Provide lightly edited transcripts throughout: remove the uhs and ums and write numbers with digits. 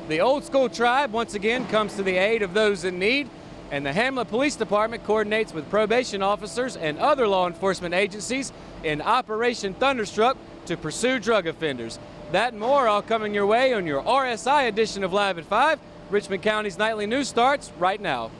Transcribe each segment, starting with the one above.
The Old School Tribe once again comes to the aid of those in need, and the Hamlet Police Department coordinates with probation officers and other law enforcement agencies in Operation Thunderstruck to pursue drug offenders. That and more all coming your way on your RSI edition of Live at 5. Richmond County's nightly news starts right now.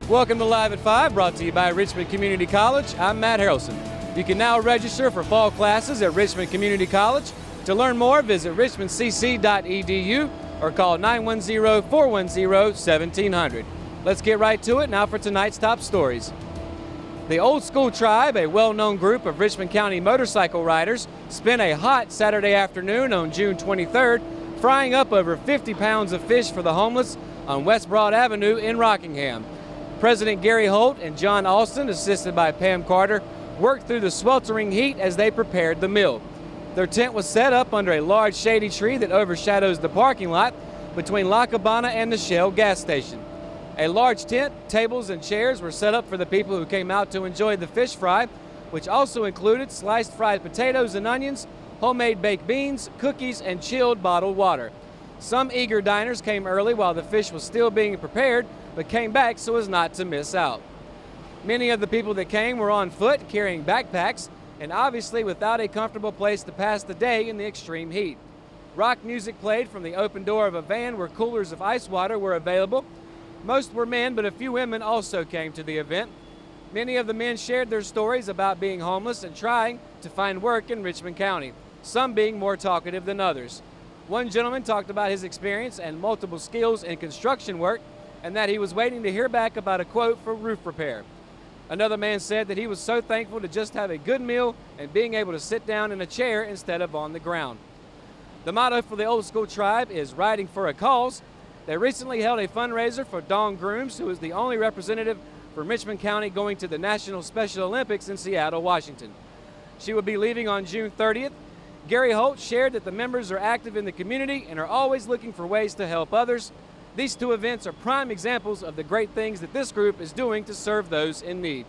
Welcome to Live at 5, brought to you by Richmond Community College. I'm Matt Harrelson. You can now register for fall classes at Richmond Community College. To learn more, visit richmondcc.edu or call 910-410-1700. Let's get right to it now for tonight's top stories. The Old School Tribe, a well-known group of Richmond County motorcycle riders, spent a hot Saturday afternoon on June 23rd frying up over 50 pounds of fish for the homeless on West Broad Avenue in Rockingham. President Gary Holt and John Austin, assisted by Pam Carter, worked through the sweltering heat as they prepared the meal. Their tent was set up under a large shady tree that overshadows the parking lot between La Cabana and the Shell gas station. A large tent, tables, and chairs were set up for the people who came out to enjoy the fish fry, which also included sliced fried potatoes and onions, homemade baked beans, cookies, and chilled bottled water. Some eager diners came early while the fish was still being prepared, but came back so as not to miss out. Many of the people that came were on foot, carrying backpacks, and obviously without a comfortable place to pass the day in the extreme heat. Rock music played from the open door of a van where coolers of ice water were available. Most were men, but a few women also came to the event. Many of the men shared their stories about being homeless and trying to find work in Richmond County, some being more talkative than others. One gentleman talked about his experience and multiple skills in construction work, and that he was waiting to hear back about a quote for roof repair. Another man said that he was so thankful to just have a good meal and being able to sit down in a chair instead of on the ground. The motto for the Old School Tribe is riding for a cause. They recently held a fundraiser for Dawn Grooms, who is the only representative from Richmond County going to the National Special Olympics in Seattle, Washington. She will be leaving on June 30th. Gary Holt shared that the members are active in the community and are always looking for ways to help others. These two events are prime examples of the great things that this group is doing to serve those in need.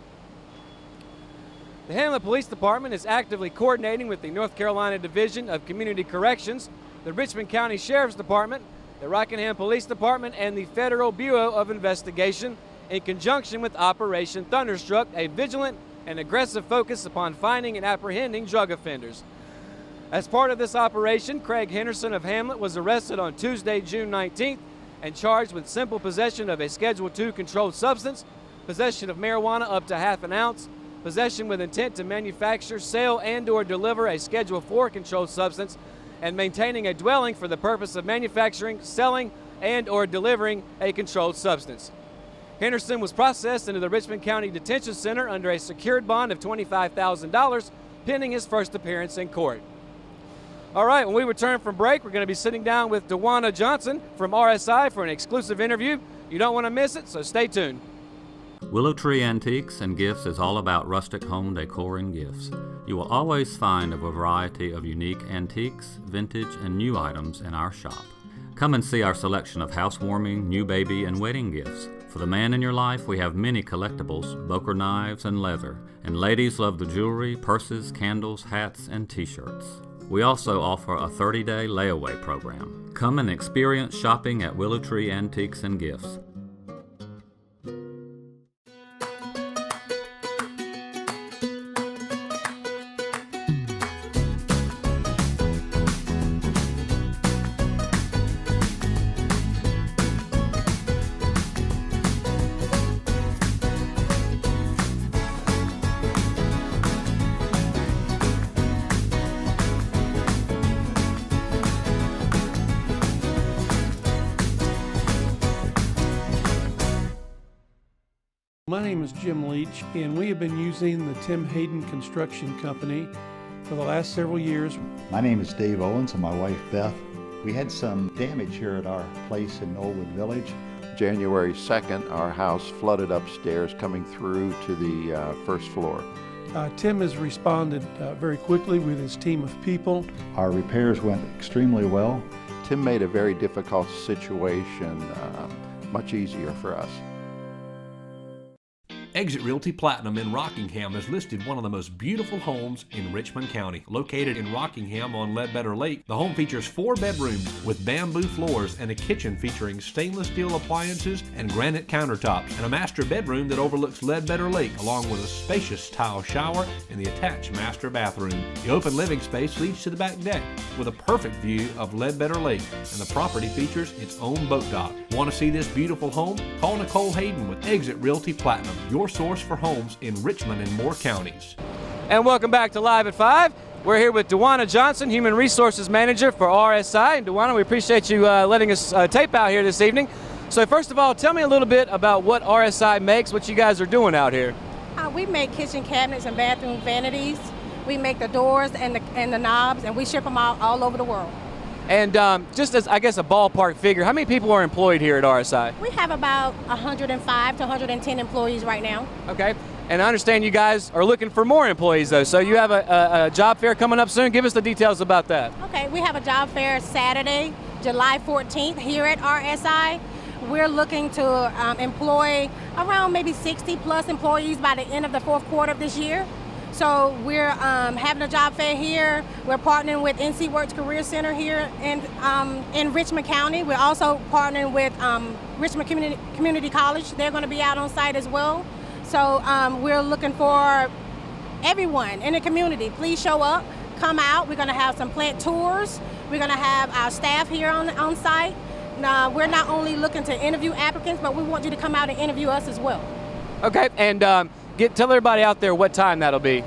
The Hamlet Police Department is actively coordinating with the North Carolina Division of Community Corrections, the Richmond County Sheriff's Department, the Rockingham Police Department, and the Federal Bureau of Investigation in conjunction with Operation Thunderstruck, a vigilant and aggressive focus upon finding and apprehending drug offenders. As part of this operation, Craig Henderson of Hamlet was arrested on Tuesday, June 19th, and charged with simple possession of a Schedule II controlled substance, possession of marijuana up to half an ounce, possession with intent to manufacture, sell, and/or deliver a Schedule IV controlled substance, and maintaining a dwelling for the purpose of manufacturing, selling, and/or delivering a controlled substance. Henderson was processed into the Richmond County Detention Center under a secured bond of $25,000, pending his first appearance in court. All right, when we return from break, we're going to be sitting down with Dewana Johnson from RSI for an exclusive interview. You don't want to miss it, so stay tuned. Willow Tree Antiques and Gifts is all about rustic home decor and gifts. You will always find a variety of unique antiques, vintage, and new items in our shop. Come and see our selection of housewarming, new baby, and wedding gifts. For the man in your life, we have many collectibles, Boker knives, and leather. And ladies love the jewelry, purses, candles, hats, and t-shirts. We also offer a 30-day layaway program. Come and experience shopping at Willow Tree Antiques and Gifts. My name is Jim Leach, and we have been using the Tim Hayden Construction Company for the last several years. My name is Dave Owens and my wife Beth. We had some damage here at our place in Knollwood Village. January 2nd, our house flooded upstairs coming through to the first floor. Tim has responded very quickly with his team of people. Our repairs went extremely well. Tim made a very difficult situation much easier for us. Exit Realty Platinum in Rockingham has listed one of the most beautiful homes in Richmond County. Located in Rockingham on Ledbetter Lake, the home features 4 bedrooms with bamboo floors and a kitchen featuring stainless steel appliances and granite countertops, and a master bedroom that overlooks Ledbetter Lake, along with a spacious tile shower and the attached master bathroom. The open living space leads to the back deck with a perfect view of Ledbetter Lake, and the property features its own boat dock. Want to see this beautiful home? Call Nicole Hayden with Exit Realty Platinum, your source for homes in Richmond and Moore counties. And welcome back to Live at 5. We're here with Dewana Johnson, Human Resources Manager for RSI. And Dewana, we appreciate you letting us tape out here this evening. So first of all, tell me a little bit about what RSI makes, what you guys are doing out here. We make kitchen cabinets and bathroom vanities. We make the doors and the knobs, and we ship them out all over the world. And just as, I guess, a ballpark figure, how many people are employed here at RSI? We have about 105 to 110 employees right now. Okay. And I understand you guys are looking for more employees, though. So you have a job fair coming up soon. Give us the details about that. Okay, we have a job fair Saturday, July 14th here at RSI. We're looking to employ around maybe 60 plus employees by the end of the fourth quarter of this year. So we're having a job fair here. We're partnering with NC Works Career Center here in Richmond County. We're also partnering with Richmond Community College. They're going to be out on site as well. So we're looking for everyone in the community. Please show up, come out. We're going to have some plant tours. We're going to have our staff here on site. Now, we're not only looking to interview applicants, but we want you to come out and interview us as well. Okay, and tell everybody out there what time that'll be.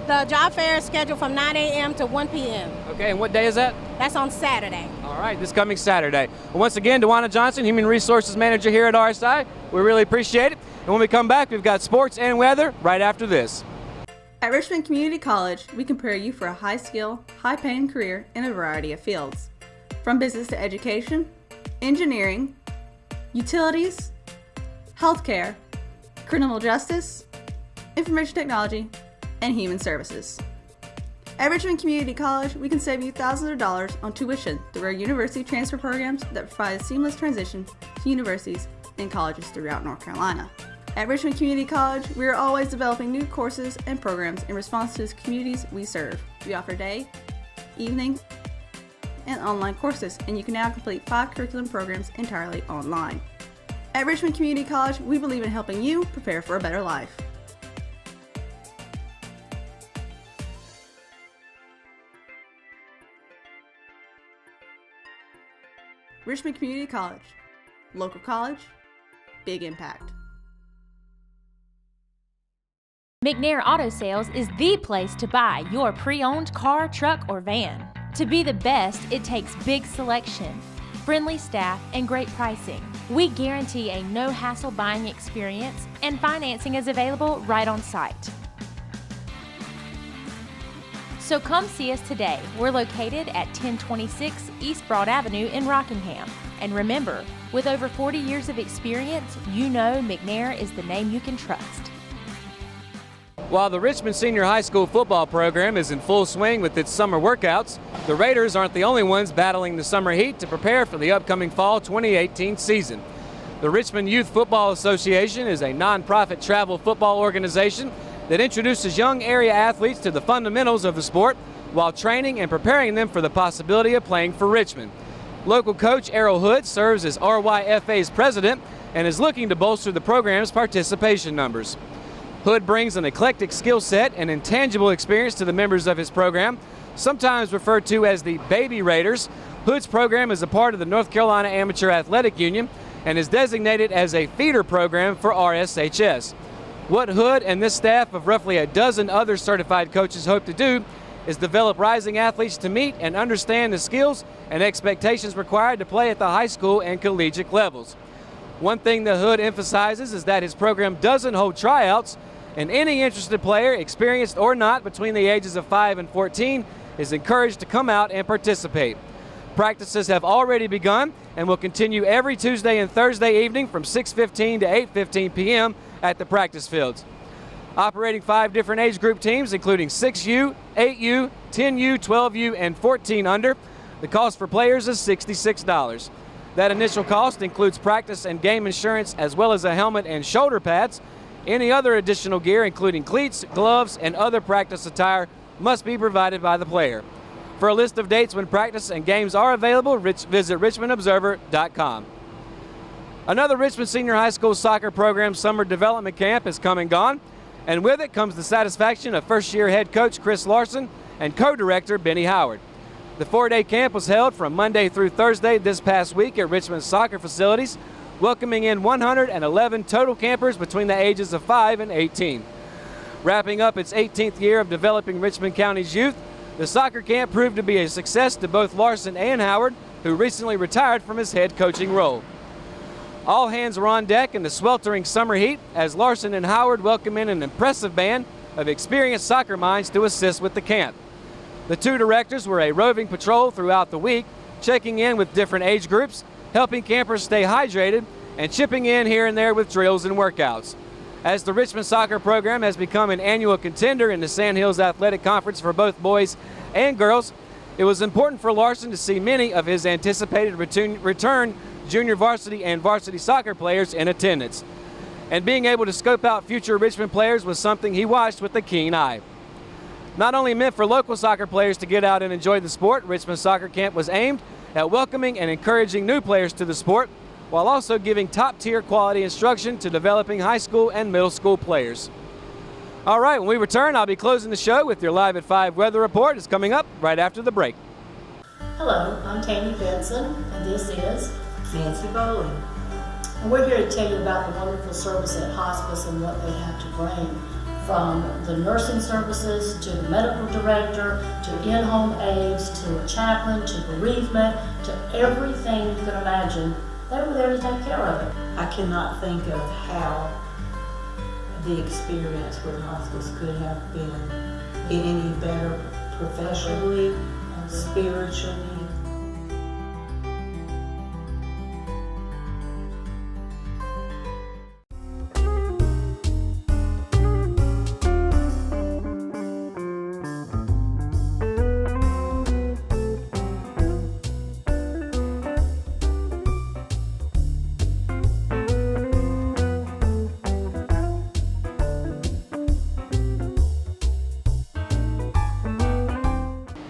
The job fair is scheduled from 9 a.m. to 1 p.m. Okay, and what day is that? That's on Saturday. All right, this coming Saturday. Well, once again, Dewana Johnson, Human Resources Manager here at RSI. We really appreciate it. And when we come back, we've got sports and weather right after this. At Richmond Community College, we prepare you for a high-skill, high-paying career in a variety of fields. From business to education, engineering, utilities, healthcare, criminal justice, information technology, and human services. At Richmond Community College, we can save you thousands of dollars on tuition through our university transfer programs that provide a seamless transition to universities and colleges throughout North Carolina. At Richmond Community College, we are always developing new courses and programs in response to the communities we serve. We offer day, evening, and online courses, and you can now complete 5 curriculum programs entirely online. At Richmond Community College, we believe in helping you prepare for a better life. Richmond Community College. Local college, big impact. McNair Auto Sales is the place to buy your pre-owned car, truck, or van. To be the best, it takes big selection, friendly staff, and great pricing. We guarantee a no-hassle buying experience, and financing is available right on site. So come see us today. We're located at 1026 East Broad Avenue in Rockingham. And remember, with over 40 years of experience, you know McNair is the name you can trust. While the Richmond Senior High School football program is in full swing with its summer workouts, the Raiders aren't the only ones battling the summer heat to prepare for the upcoming fall 2018 season. The Richmond Youth Football Association is a nonprofit travel football organization that introduces young area athletes to the fundamentals of the sport while training and preparing them for the possibility of playing for Richmond. Local coach Errol Hood serves as RYFA's president and is looking to bolster the program's participation numbers. Hood brings an eclectic skill set and intangible experience to the members of his program, sometimes referred to as the Baby Raiders. Hood's program is a part of the North Carolina Amateur Athletic Union and is designated as a feeder program for RSHS. What Hood and this staff of roughly a dozen other certified coaches hope to do is develop rising athletes to meet and understand the skills and expectations required to play at the high school and collegiate levels. One thing that Hood emphasizes is that his program doesn't hold tryouts, and any interested player, experienced or not, between the ages of 5 and 14 is encouraged to come out and participate. Practices have already begun and will continue every Tuesday and Thursday evening from 6:15 to 8:15 p.m. at the practice fields. Operating 5 different age group teams, including 6U, 8U, 10U, 12U, and 14 under, The cost for players is $66. That initial cost includes practice and game insurance as well as a helmet and shoulder pads. Any other additional gear, including cleats, gloves, and other practice attire, must be provided by the player. For a list of dates when practice and games are available, visit richmondobserver.com. Another Richmond Senior High School soccer program summer development camp has come and gone, and with it comes the satisfaction of first-year head coach Chris Larson and co-director Benny Howard. The 4-day camp was held from Monday through Thursday this past week at Richmond's soccer facilities, welcoming in 111 total campers between the ages of 5 and 18. Wrapping up its 18th year of developing Richmond County's youth, the soccer camp proved to be a success to both Larson and Howard, who recently retired from his head coaching role. All hands were on deck in the sweltering summer heat as Larson and Howard welcomed in an impressive band of experienced soccer minds to assist with the camp. The two directors were a roving patrol throughout the week, checking in with different age groups, helping campers stay hydrated, and chipping in here and there with drills and workouts. As the Richmond soccer program has become an annual contender in the Sandhills Athletic Conference for both boys and girls, it was important for Larson to see many of his anticipated return junior varsity and varsity soccer players in attendance. And being able to scope out future Richmond players was something he watched with a keen eye. Not only meant for local soccer players to get out and enjoy the sport, Richmond Soccer Camp was aimed at welcoming and encouraging new players to the sport, while also giving top-tier quality instruction to developing high school and middle school players. All right, when we return, I'll be closing the show with your Live at 5 weather report. It's coming up right after the break. Hello, I'm Tammy Benson, and this is Nancy Bowling. And we're here to tell you about the wonderful service at hospice and what they have to bring. From the nursing services to the medical director, to in-home aides, to a chaplain, to bereavement, to everything you can imagine. They were there to take care of it. I cannot think of how the experience with hospice could have been any better professionally, spiritually.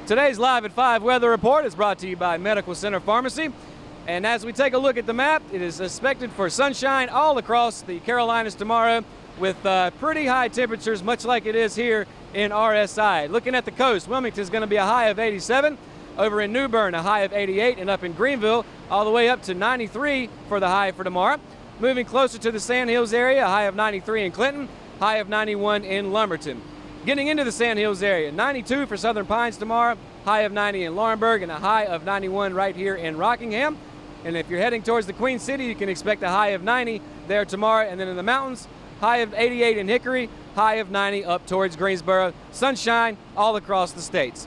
Today's Live at 5 weather report is brought to you by Medical Center Pharmacy. And as we take a look at the map, it is expected for sunshine all across the Carolinas tomorrow with pretty high temperatures, much like it is here in RSI. Looking at the coast, Wilmington is going to be a high of 87. Over in New Bern, a high of 88. And up in Greenville, all the way up to 93 for the high for tomorrow. Moving closer to the Sandhills area, a high of 93 in Clinton, high of 91 in Lumberton. Getting into the Sandhills area, 92 for Southern Pines tomorrow, high of 90 in Laurinburg, and a high of 91 right here in Rockingham. And if you're heading towards the Queen City, you can expect a high of 90 there tomorrow. And then in the mountains, high of 88 in Hickory, high of 90 up towards Greensboro. Sunshine all across the states.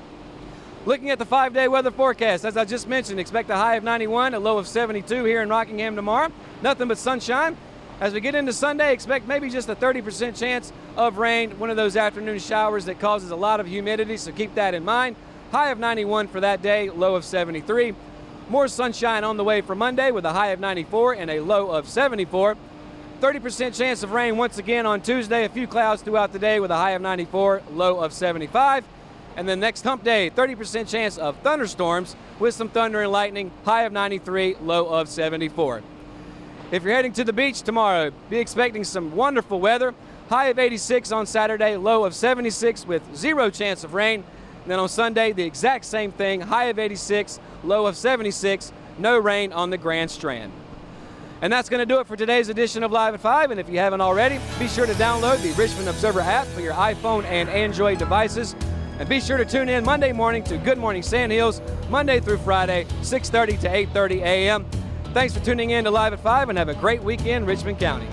Looking at the 5-day weather forecast, as I just mentioned, expect a high of 91, a low of 72 here in Rockingham tomorrow. Nothing but sunshine. As we get into Sunday, expect maybe just a 30% chance of rain, one of those afternoon showers that causes a lot of humidity, so keep that in mind. High of 91 for that day, low of 73. More sunshine on the way for Monday with a high of 94 and a low of 74. 30% chance of rain once again on Tuesday, a few clouds throughout the day with a high of 94, low of 75. And then next hump day, 30% chance of thunderstorms with some thunder and lightning, high of 93, low of 74. If you're heading to the beach tomorrow, be expecting some wonderful weather. High of 86 on Saturday, low of 76 with zero chance of rain. And then on Sunday, the exact same thing, high of 86, low of 76, no rain on the Grand Strand. And that's going to do it for today's edition of Live at 5. And if you haven't already, be sure to download the Richmond Observer app for your iPhone and Android devices. And be sure to tune in Monday morning to Good Morning Sandhills, Monday through Friday, 6:30 to 8:30 a.m. Thanks for tuning in to Live at 5 and have a great weekend, Richmond County.